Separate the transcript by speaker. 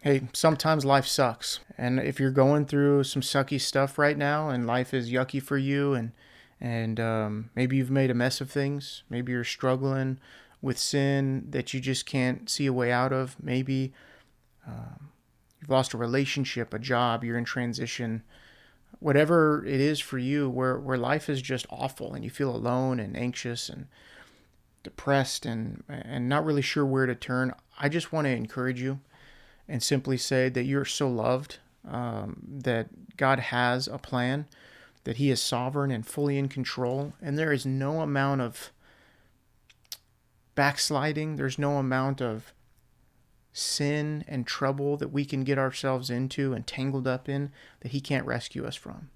Speaker 1: Hey, sometimes life sucks. And if you're going through some sucky stuff right now and life is yucky for you and maybe you've made a mess of things, maybe you're struggling with sin that you just can't see a way out of, maybe you've lost a relationship, a job, you're in transition, whatever it is for you where life is just awful and you feel alone and anxious and depressed and not really sure where to turn, I just want to encourage you and simply say that you're so loved, that God has a plan, that He is sovereign and fully in control, and there is no amount of backsliding, there's no amount of sin and trouble that we can get ourselves into and tangled up in that He can't rescue us from.